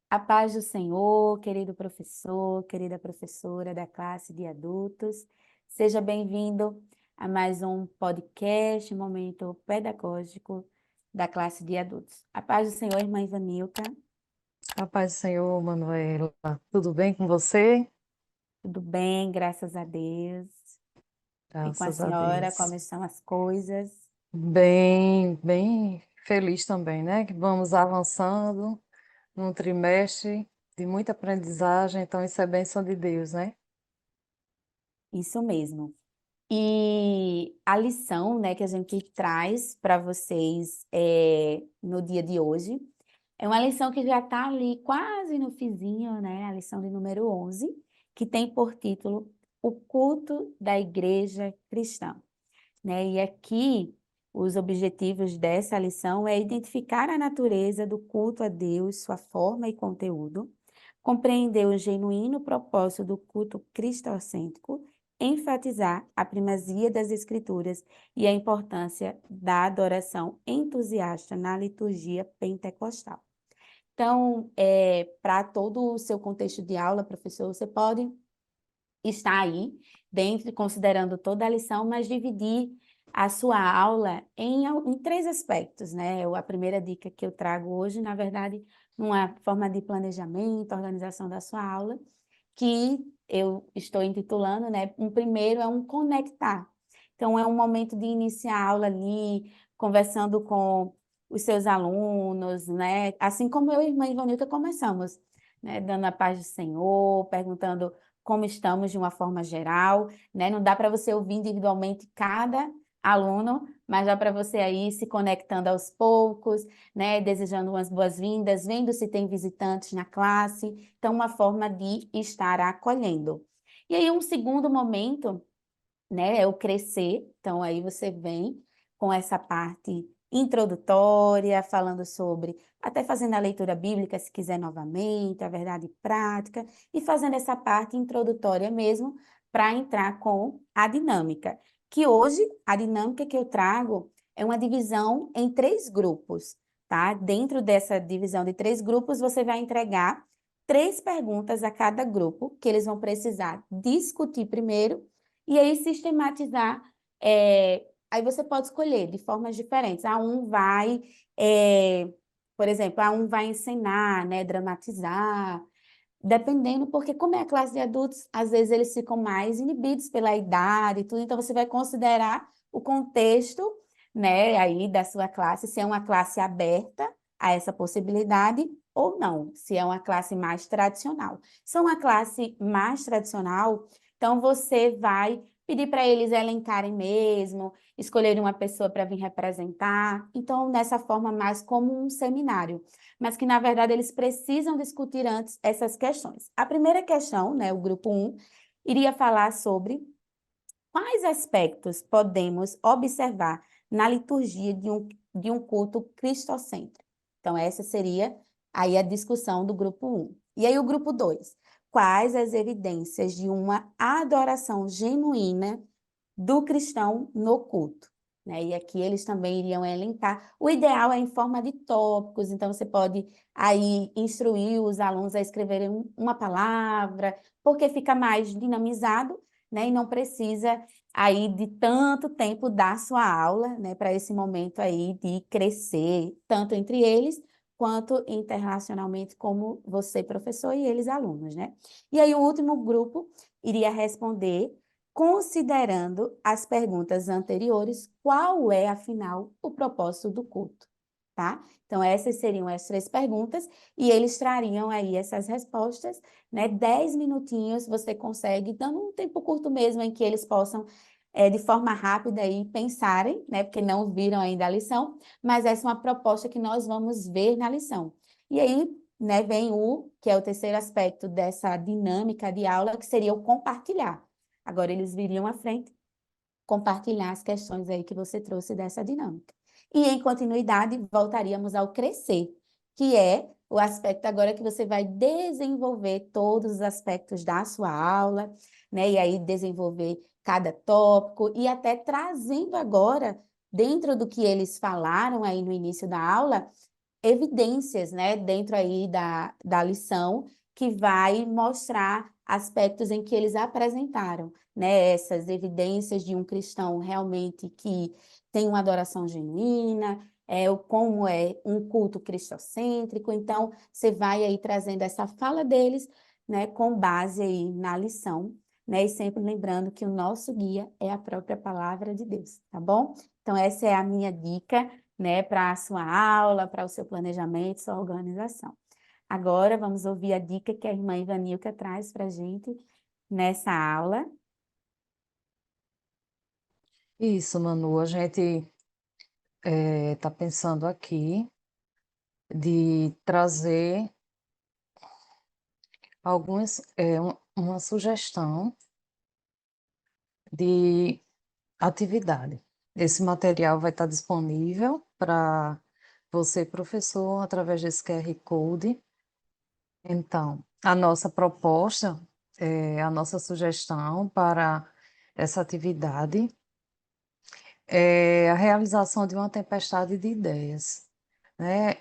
A paz do Senhor, querido professor, querida professora da classe de adultos, seja bem-vindo a mais um podcast, momento pedagógico da classe de adultos. A paz do Senhor, irmã Ivanilca, A paz do Senhor, Manuela. Tudo bem com você? tudo bem, graças a Deus. E com a Graças a senhora, Deus. como estão as coisas? Bem feliz também, né? Que vamos avançando num trimestre de muita aprendizagem, então isso é bênção de Deus, né? Isso mesmo. E a lição, né, que a gente traz para vocês no dia de hoje é uma lição que já está ali quase no fizinho, né? A lição de número 11, que tem por título O Culto da Igreja Cristã, né? E aqui os objetivos dessa lição é identificar a natureza do culto a Deus, sua forma e conteúdo, compreender o genuíno propósito do culto cristocêntrico, enfatizar a primazia das Escrituras e a importância da adoração entusiasta na liturgia pentecostal. Então, para todo o seu contexto de aula, professor, você pode estar aí dentro, considerando toda a lição, mas dividir a sua aula em três aspectos, né? A primeira dica que eu trago hoje, na verdade, uma forma de planejamento, organização da sua aula, que eu estou intitulando, né? Um primeiro é um conectar. Então, é um momento de iniciar a aula ali, conversando com os seus alunos, né? Assim como eu e a irmã Ivanilca começamos, né? Dando a paz do Senhor, perguntando como estamos de uma forma geral, né? Não dá para você ouvir individualmente cada aluno, mas dá para você aí se conectando aos poucos, né? Desejando umas boas-vindas, vendo se tem visitantes na classe. Então, uma forma de estar acolhendo. E aí, um segundo momento, né, é o crescer. Então, aí você vem com essa parte introdutória, falando sobre, até fazendo a leitura bíblica, se quiser novamente, a verdade prática, e fazendo essa parte introdutória mesmo, para entrar com a dinâmica. Que hoje, a dinâmica que eu trago é uma divisão em três grupos, tá? Dentro dessa divisão de três grupos, você vai entregar três perguntas a cada grupo, que eles vão precisar discutir primeiro e aí sistematizar. Aí você pode escolher de formas diferentes. Um vai, é, por exemplo, um vai ensinar, né, dramatizar, dependendo, porque como é a classe de adultos, às vezes eles ficam mais inibidos pela idade e tudo, então você vai considerar o contexto, né, aí da sua classe, se é uma classe aberta a essa possibilidade ou não, se é uma classe mais tradicional. Se é uma classe mais tradicional, então você vai pedir para eles elencarem mesmo, escolherem uma pessoa para vir representar, então nessa forma mais como um seminário, mas que na verdade eles precisam discutir antes essas questões. A primeira questão, né, o grupo 1, iria falar sobre quais aspectos podemos observar na liturgia de um culto cristocêntrico. Então, essa seria aí a discussão do grupo 1. E aí o grupo 2, quais as evidências de uma adoração genuína do cristão no culto, né? E aqui eles também iriam elencar. O ideal é em forma de tópicos, então você pode aí instruir os alunos a escreverem uma palavra, porque fica mais dinamizado, né? E não precisa aí de tanto tempo da sua aula, né? Para esse momento aí de crescer, tanto entre eles quanto internacionalmente, como você, professor, e eles, alunos, né? E aí o último grupo iria responder considerando as perguntas anteriores, qual é, afinal, o propósito do culto, tá? Então, essas seriam as três perguntas e eles trariam aí essas respostas, né? 10 minutinhos você consegue, dando um tempo curto mesmo em que eles possam, de forma rápida aí, pensarem, né? Porque não viram ainda a lição, mas essa é uma proposta que nós vamos ver na lição. E aí, né, vem que é o terceiro aspecto dessa dinâmica de aula, que seria o compartilhar. Agora eles viriam à frente compartilhar as questões aí que você trouxe dessa dinâmica. E em continuidade, voltaríamos ao crescer, que é o aspecto agora que você vai desenvolver todos os aspectos da sua aula, né? E aí desenvolver cada tópico e até trazendo agora, dentro do que eles falaram aí no início da aula, evidências, né, dentro aí da lição, que vai mostrar aspectos em que eles apresentaram, né, essas evidências de um cristão realmente que tem uma adoração genuína, como é um culto cristocêntrico. Então, você vai aí trazendo essa fala deles, né, com base aí na lição, né, e sempre lembrando que o nosso guia é a própria palavra de Deus, tá bom? Então, essa é a minha dica, né, para a sua aula, para o seu planejamento, sua organização. Agora, vamos ouvir a dica que a irmã Ivanilca traz para a gente nessa aula. Isso, Manu, a gente está pensando aqui de trazer uma sugestão de atividade. Esse material vai estar disponível para você, professor, através desse QR Code. Então, a nossa proposta, a nossa sugestão para essa atividade é a realização de uma tempestade de ideias, né?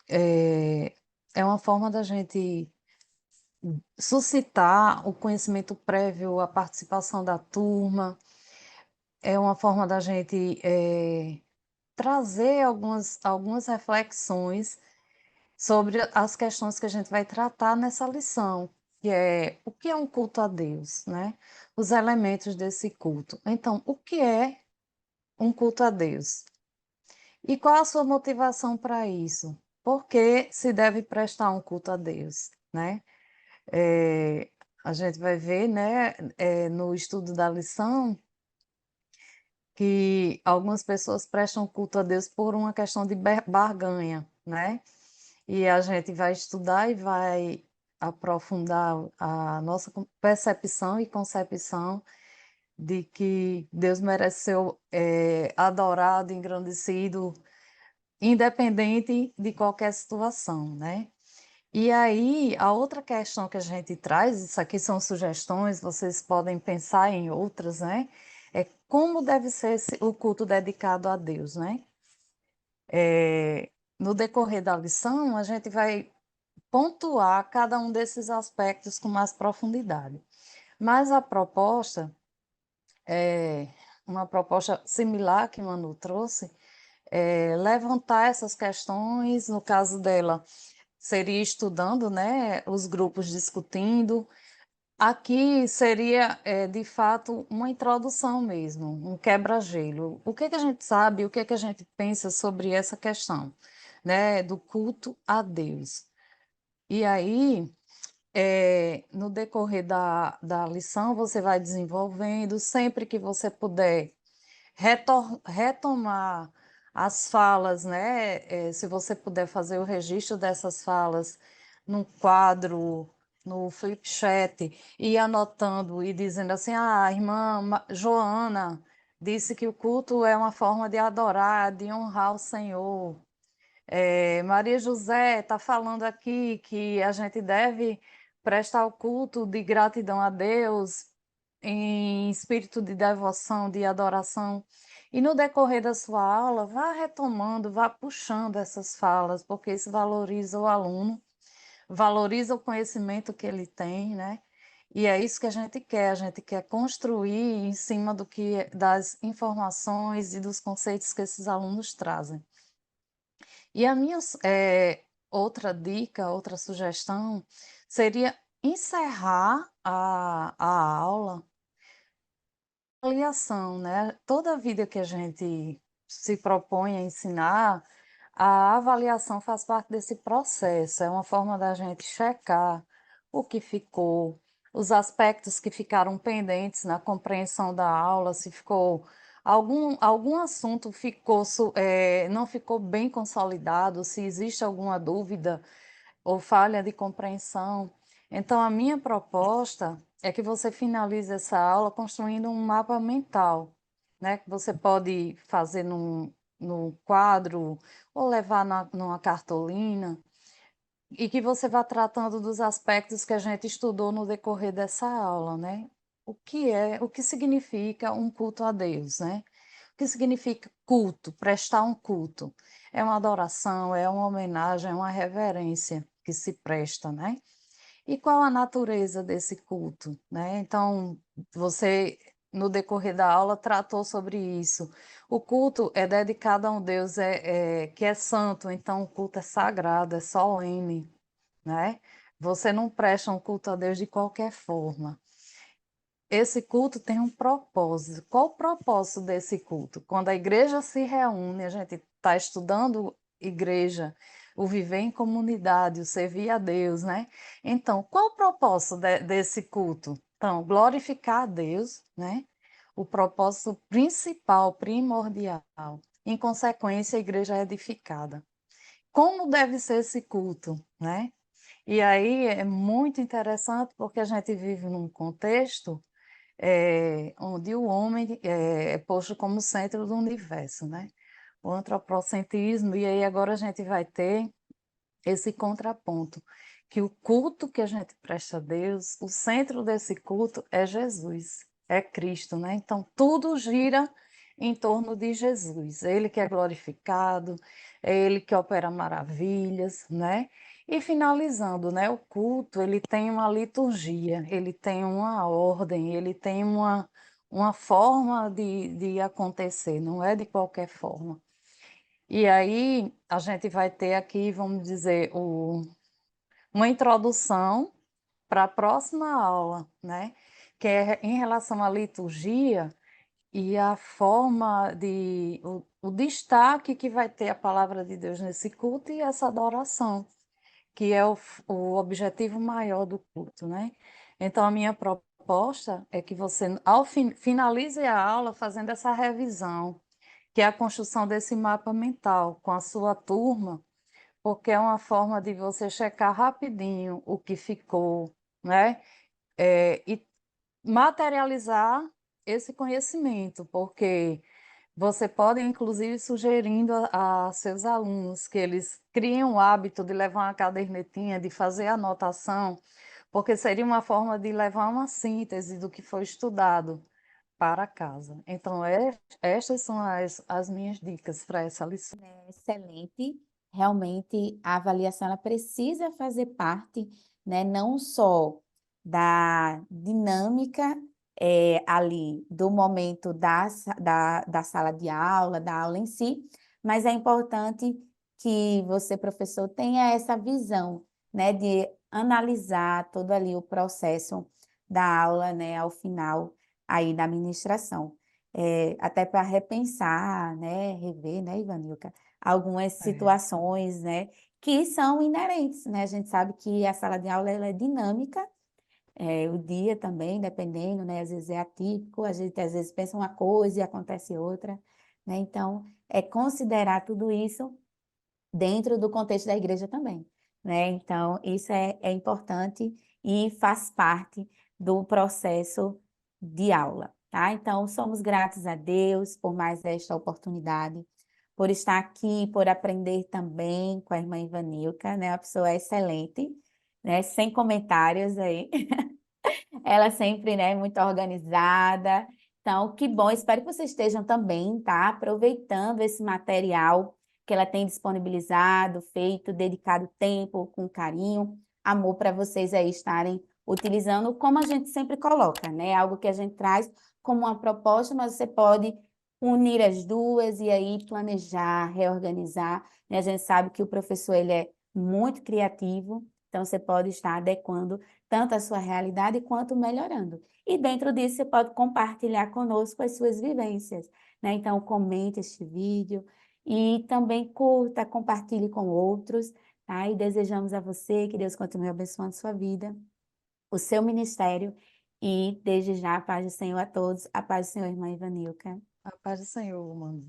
É, é uma forma da gente suscitar o conhecimento prévio, a participação da turma, é uma forma da gente trazer algumas reflexões sobre as questões que a gente vai tratar nessa lição, que é o que é um culto a Deus, né? Os elementos desse culto. Então, o que é um culto a Deus? E qual a sua motivação para isso? Por que se deve prestar um culto a Deus, né? Eh, a gente vai ver, né, no estudo da lição, que algumas pessoas prestam culto a Deus por uma questão de barganha, né? E a gente vai estudar e vai aprofundar a nossa percepção e concepção de que Deus merece ser adorado, engrandecido, independente de qualquer situação, né? E aí, a outra questão que a gente traz, isso aqui são sugestões, vocês podem pensar em outras, né? É como deve ser o culto dedicado a Deus, né? No decorrer da lição, a gente vai pontuar cada um desses aspectos com mais profundidade. Mas a proposta é uma proposta similar que Manu trouxe, levantar essas questões, no caso dela, seria estudando, né, os grupos discutindo. Aqui seria, de fato, uma introdução mesmo, um quebra-gelo. O que que a gente sabe, o que que a gente pensa sobre essa questão, né, do culto a Deus. E aí, no decorrer da lição, você vai desenvolvendo, sempre que você puder retomar as falas, né? Se você puder fazer o registro dessas falas num quadro, no flip chat, e ir anotando e dizendo assim: ah, a irmã Joana disse que o culto é uma forma de adorar, de honrar o Senhor. Maria José está falando aqui que a gente deve prestar o culto de gratidão a Deus em espírito de devoção, de adoração. E no decorrer da sua aula, vá retomando, vá puxando essas falas, porque isso valoriza o aluno, valoriza o conhecimento que ele tem, né? E é isso que a gente quer construir em cima das informações e dos conceitos que esses alunos trazem. E a minha outra dica, outra sugestão, seria encerrar a aula avaliação, né? Toda vida que a gente se propõe a ensinar, a avaliação faz parte desse processo, é uma forma da gente checar o que ficou, os aspectos que ficaram pendentes na compreensão da aula, se ficou algum assunto não ficou bem consolidado, se existe alguma dúvida ou falha de compreensão. Então, a minha proposta é que você finalize essa aula construindo um mapa mental, né? Que você pode fazer num quadro ou levar numa cartolina, e que você vá tratando dos aspectos que a gente estudou no decorrer dessa aula, né? O que significa um culto a Deus, né? O que significa culto, prestar um culto? é uma adoração, é uma homenagem, é uma reverência que se presta, né? E qual a natureza desse culto, né? Então, você, no decorrer da aula, tratou sobre isso. O culto é dedicado a um Deus que é santo, então o culto é sagrado, é solene, né? Você não presta um culto a Deus de qualquer forma. Esse culto tem um propósito. Qual o propósito desse culto? Quando a igreja se reúne, a gente está estudando igreja, o viver em comunidade, o servir a Deus, né? Então, qual o propósito desse culto? Então, glorificar a Deus, né? O propósito principal, primordial. Em consequência, a igreja é edificada. Como deve ser esse culto, né? E aí é muito interessante porque a gente vive num contexto onde o homem é posto como centro do universo, né? O antropocentrismo, e aí agora a gente vai ter esse contraponto, que o culto que a gente presta a Deus, o centro desse culto é Jesus, é Cristo, né? Então tudo gira em torno de Jesus, é Ele que é glorificado, é Ele que opera maravilhas, né? E finalizando, né, o culto, ele tem uma liturgia, ele tem uma ordem, ele tem uma forma de acontecer, não é de qualquer forma. E aí a gente vai ter aqui, vamos dizer, uma introdução para a próxima aula, né? Que é em relação à liturgia e a forma o destaque que vai ter a palavra de Deus nesse culto e essa adoração, que é o objetivo maior do culto, né? Então, a minha proposta é que você, finalize a aula fazendo essa revisão, que é a construção desse mapa mental com a sua turma, porque é uma forma de você checar rapidinho o que ficou, né? E materializar esse conhecimento, porque você pode, inclusive, sugerindo a seus alunos que eles criem o hábito de levar uma cadernetinha, de fazer anotação, porque seria uma forma de levar uma síntese do que foi estudado para casa. Então, estas são as minhas dicas para essa lição. Excelente. Realmente, a avaliação ela precisa fazer parte, né, não só da dinâmica ali do momento da sala de aula, da aula em si, mas é importante que você, professor, tenha essa visão, né, de analisar todo ali o processo da aula, né, ao final aí da ministração. Até para repensar, né, rever, né, Ivanilca, algumas É, situações, né, que são inerentes, né? A gente sabe que a sala de aula ela é dinâmica, o dia também, dependendo, né? Às vezes é atípico, a gente às vezes pensa uma coisa e acontece outra, né? Então, é considerar tudo isso dentro do contexto da igreja também, né? Então, isso é importante e faz parte do processo de aula, tá? Então, somos gratos a Deus por mais esta oportunidade, por estar aqui, por aprender também com a irmã Ivanilca, né? Uma pessoa excelente, né? Sem comentários aí. Ela sempre, né, muito organizada. Então, que bom. Espero que vocês estejam também, tá? Aproveitando esse material que ela tem disponibilizado, feito, dedicado tempo, com carinho, amor para vocês aí estarem utilizando, como a gente sempre coloca, né? Algo que a gente traz como uma proposta, mas você pode unir as duas e aí planejar, reorganizar, né? A gente sabe que o professor, ele é muito criativo, então você pode estar adequando tanto a sua realidade quanto melhorando. E dentro disso você pode compartilhar conosco as suas vivências, né? Então comente este vídeo e também curta, compartilhe com outros, tá? E desejamos a você que Deus continue abençoando a sua vida, o seu ministério e desde já a paz do Senhor a todos, a paz do Senhor, irmã Ivanilca. a paz do Senhor, mano.